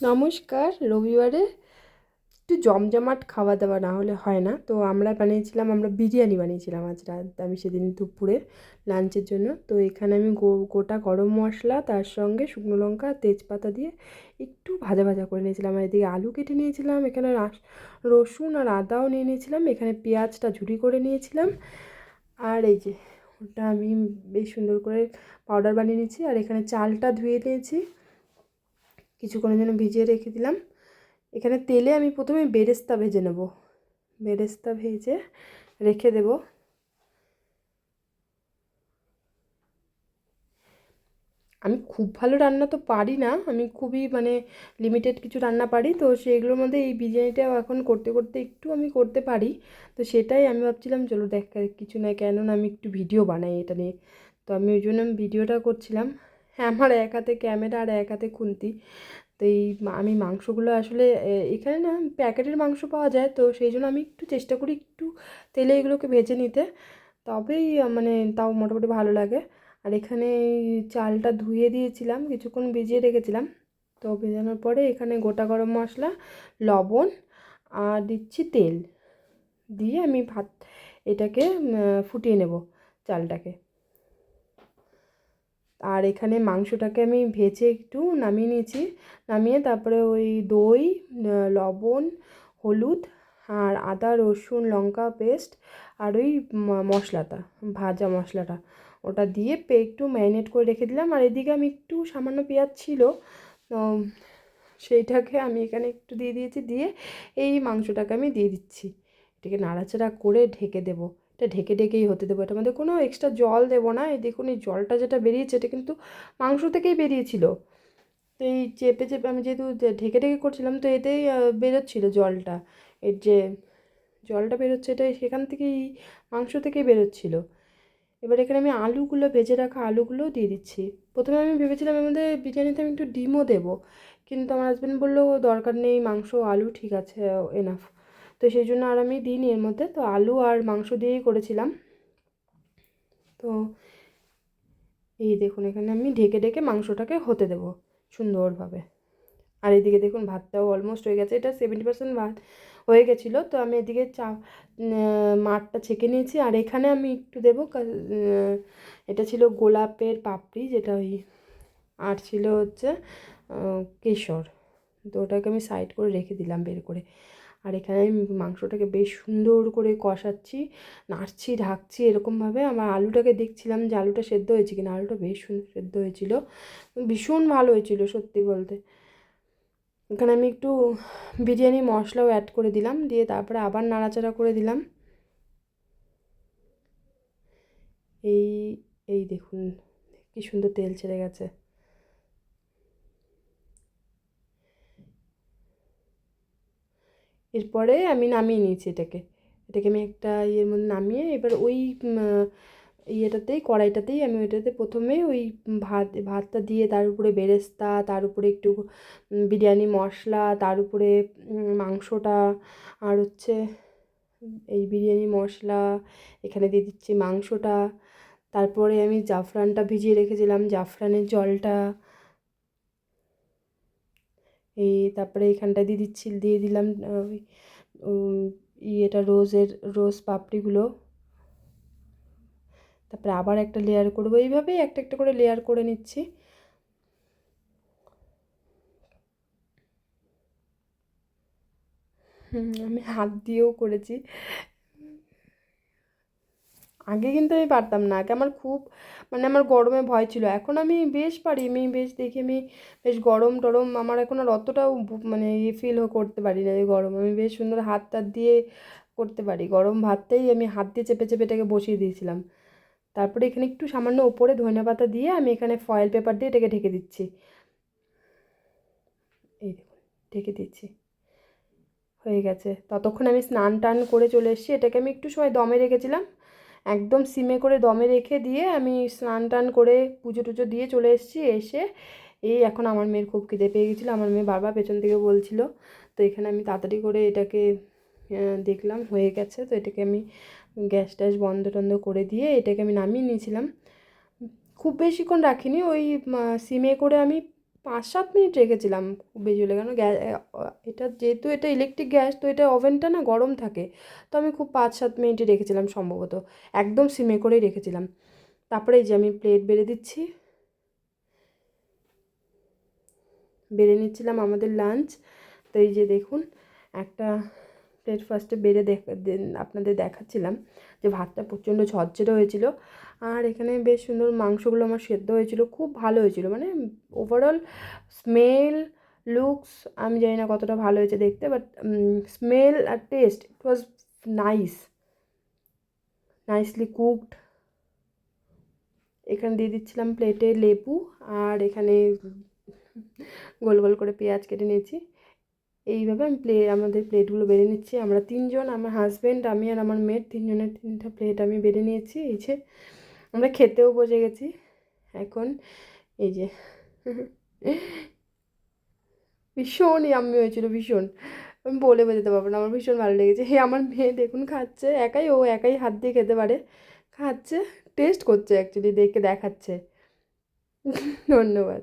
নমস্কার। রবিবারে একটু জমজমাট খাওয়া দাওয়া না হলে হয় না, তো আমরা বিরিয়ানি বানিয়েছিলাম আজ রাত, আমি সেদিন দুপুরে লাঞ্চের জন্য। তো এখানে আমি গোটা গরম মশলা, তার সঙ্গে শুকনো লঙ্কা তেজপাতা দিয়ে একটু ভাজা ভাজা করে নিয়েছিলাম। আর এদিকে আলু কেটে নিয়েছিলাম, এখানে রসুন আর আদাও নিয়ে নিয়েছিলাম, এখানে পেঁয়াজটা ঝুরি করে নিয়েছিলাম। আর এই যে ওটা আমি বেশ সুন্দর করে পাউডার বানিয়ে নিয়েছি। আর এখানে চালটা ধুয়ে নিয়েছি, কিছুক্ষণের জন্য ভিজিয়ে রেখে দিলাম। এখানে তেলে আমি প্রথমে বেরেস্তা ভেজে নেব, বেরেস্তা ভেজে রেখে দেব। আমি খুব ভালো রান্না তো পারি না, আমি খুবই লিমিটেড কিছু রান্না পারি, তো সেইগুলোর মধ্যে এই বিরিয়ানিটাও এখন করতে করতে একটু আমি করতে পারি। তো সেটাই আমি ভাবছিলাম চলো কিছু না, কেননা আমি একটু ভিডিও বানাই এটা নিয়ে। তো আমি ওই জন্য ভিডিওটা করছিলাম। হ্যাঁ, আমার এক হাতে ক্যামেরা আর এক হাতে খুন্তি। তো আমি মাংসগুলো আসলে এখানে না প্যাকেটের মাংস পাওয়া যায়, তো সেই জন্য আমি একটু চেষ্টা করি একটু তেলে এগুলোকে ভেজে নিতে, তবেই তাও মোটামুটি ভালো লাগে। আর এখানে চালটা ধুয়ে দিয়েছিলাম, কিছুক্ষণ ভিজিয়ে রেখেছিলাম। তো ভেজানোর পরে এখানে গোটা গরম মশলা, লবণ আর দিচ্ছি তেল, দিয়ে আমি এটাকে ফুটিয়ে নেব চালটাকে। আর এখানে মাংসটাকে আমি ভেজে একটু নামিয়ে নিয়েছি, নামিয়ে তারপরে ওই দই, লবণ, হলুদ আর আদা রসুন লঙ্কা পেস্ট আর ওই মশলাটা, ভাজা মশলাটা, ওটা দিয়ে একটু ম্যারিনেট করে রেখে দিলাম। আর এদিকে আমি একটু সামান্য পেঁয়াজ ছিল, সেইটাকে আমি এখানে একটু দিয়ে দিয়েছি, দিয়ে এই মাংসটাকে আমি দিয়ে দিচ্ছি। এটাকে নাড়াচাড়া করে ঢেকে দেবো, এটা ঢেকে ঢেকেই হতে দেবো, এটার মধ্যে কোনো এক্সট্রা জল দেবো না। এই দেখুন এই জলটা যেটা বেরিয়েছে এটা কিন্তু মাংস থেকেই বেরিয়েছিল। তো এই চেপে চেপে আমি যেহেতু ঢেকে ঢেকে করছিলাম, তো এতেই বেরোচ্ছিলো জলটা, এর যে জলটা বেরোচ্ছে এটা সেখান থেকেই, মাংস থেকেই বেরোচ্ছিলো। এবার এখানে আমি আলুগুলো, ভেজে রাখা আলুগুলোও দিয়ে দিচ্ছি। প্রথমে আমি ভেবেছিলাম এর মধ্যে বিরিয়ানিতে আমি একটু ডিমও দেবো, কিন্তু আমার হাজব্যান্ড বললো দরকার নেই, মাংস আলু ঠিক আছে, এনাফ। তো সেই জন্য আর আমি দিইনি এর মধ্যে, তো আলু আর মাংস দিয়েই করেছিলাম। তো এই দেখুন এখানে আমি ঢেকে ঢেকে মাংসটাকে হতে দেবো সুন্দরভাবে। আর এদিকে দেখুন ভাতটাও অলমোস্ট হয়ে গেছে, এটা 70% ভাত হয়ে গেছিলো। তো আমি এদিকে মাঠটা ছেঁকে নিয়েছি। আর এখানে আমি একটু দেবো এটা ছিল গোলাপের পাপড়ি, যেটা ওই, আর ছিল হচ্ছে কেশর। তো ওটাকে আমি সাইড করে রেখে দিলাম বের করে। আর এখানে আমি মাংসটাকে বেশ সুন্দর করে কষাচ্ছি, নাড়ছি, ঢাকছি এরকমভাবে। আমার আলুটাকে দেখছিলাম যে আলুটা সেদ্ধ হয়েছে কিনা, আলুটা বেশ সুন্দর সেদ্ধ হয়েছিল, ভীষণ ভালো হয়েছিল সত্যি বলতে। এখানে আমি একটু বিরিয়ানি মশলাও অ্যাড করে দিলাম, দিয়ে তারপরে আবার নাড়াচাড়া করে দিলাম। এই এই দেখুন কি সুন্দর তেল ছেড়ে গেছে। এরপরে আমি নামিয়ে নিয়েছি এটাকে, এটাকে আমি একটা ইয়ের মধ্যে নামিয়ে, এবার ওই ইয়েটাতেই, কড়াইটাতেই আমি ওইটাতে প্রথমে ওই ভাতটা দিয়ে, তার উপরে বেরেস্তা, তার উপরে একটু বিরিয়ানি মশলা, তার উপরে মাংসটা, আর হচ্ছে এই বিরিয়ানি মশলা, এখানে দিয়ে দিচ্ছি মাংসটা। তারপরে আমি জাফরানটা ভিজিয়ে রেখেছিলাম, জাফরানের জলটা, তারপরে এখানটা দিয়ে দিলাম ওই ইয়েটা, রোজ পাপড়িগুলো। তারপরে আবার একটা লেয়ার করবো, এইভাবেই একটা একটা করে লেয়ার করে নিচ্ছি। আমি হাত দিয়েও করেছি, আগে কিন্তু আমি পারতাম না, আগে আমার খুব আমার গরমে ভয় ছিল। এখন আমি বেশ পারি, আমি বেশ দেখি, আমি বেশ গরম টরম আমার এখন আর অতটাও ফিল করতে পারি না এই গরম, আমি বেশ সুন্দর হাত টাত দিয়ে করতে পারি। গরম ভাতটাই আমি হাত দিয়ে চেপে চেপে এটাকে বসিয়ে দিয়েছিলাম। তারপরে এখানে একটু সামান্য ওপরে ধনেপাতা দিয়ে আমি এখানে ফয়েল পেপার দিয়ে এটাকে ঢেকে দিচ্ছি। এই দেখুন ঢেকে দিচ্ছি, হয়ে গেছে। ততক্ষণ আমি স্নান টান করে চলে এসেছি, এটাকে আমি একটু সময় দমে রেখেছিলাম, একদম সিমে করে দমে রেখে দিয়ে আমি স্নান টান করে পুজো টুজো দিয়ে চলে এসেছি। এসে এই এখন আমার মেয়ের খুব খিদে পেয়ে গেছিলো, আমার মেয়ে বারবার পেছন থেকে বলছিল। তো এখানে আমি তাড়াতাড়ি করে এটাকে দেখলাম হয়ে গেছে, তো এটাকে আমি গ্যাস ট্যাস বন্ধ টন্ধ করে দিয়ে এটাকে আমি নামিয়ে নিয়েছিলাম। খুব বেশিক্ষণ রাখিনি, ওই সিমে করে আমি 5-7 মিনিট রেখেছিলাম, খুব বেশি হলে, কেন এটা যেহেতু এটা ইলেকট্রিক গ্যাস, তো এটা ওভেনটা না গরম থাকে, তো আমি খুব 5-7 মিনিটই রেখেছিলাম সম্ভবত, একদম সিমে করেই রেখেছিলাম। তারপরে এই যে আমি প্লেট বেড়ে দিচ্ছি, বেড়ে নিচ্ছিলাম আমাদের লাঞ্চ। তো এই যে দেখুন, একটা প্লেট ফার্স্টে বেড়ে আপনাদের দেখাচ্ছিলাম যে ভাতটা প্রচণ্ড ঝরঝরে হয়েছিল, আর এখানে বেশ সুন্দর মাংসগুলো আমার সেদ্ধ হয়েছিল, খুব ভালো হয়েছিল, মানে ওভারঅল স্মেল, লুকস আমি জানি না কতটা ভালো হয়েছে দেখতে, বাট স্মেল আর taste it was nice, nicely cooked. এখানে দিয়ে দিচ্ছিলাম প্লেটে লেবু, আর এখানে গোল গোল করে পেঁয়াজ কেটে নিয়েছি। এইভাবে আমি আমাদের প্লেটগুলো বেড়ে নিচ্ছি, আমরা 3জন, আমার হাজব্যান্ড, আমি আর আমার মেয়ের 3জনের 3টা প্লেট আমি বেড়ে নিয়েছি। এই যে আমরা খেতেও বসে গেছি এখন। এই যে ভীষণ ইয়াম্মি হয়েছিল, ভীষণ, আমি বলে বোঝাতে পারবো না, আমার ভীষণ ভালো লেগেছে। আমার মেয়ে দেখুন খাচ্ছে একাই, ও একাই হাত দিয়ে খেতে পারে, খাচ্ছে, টেস্ট করছে, অ্যাকচুয়ালি দেখে দেখাচ্ছে। ধন্যবাদ।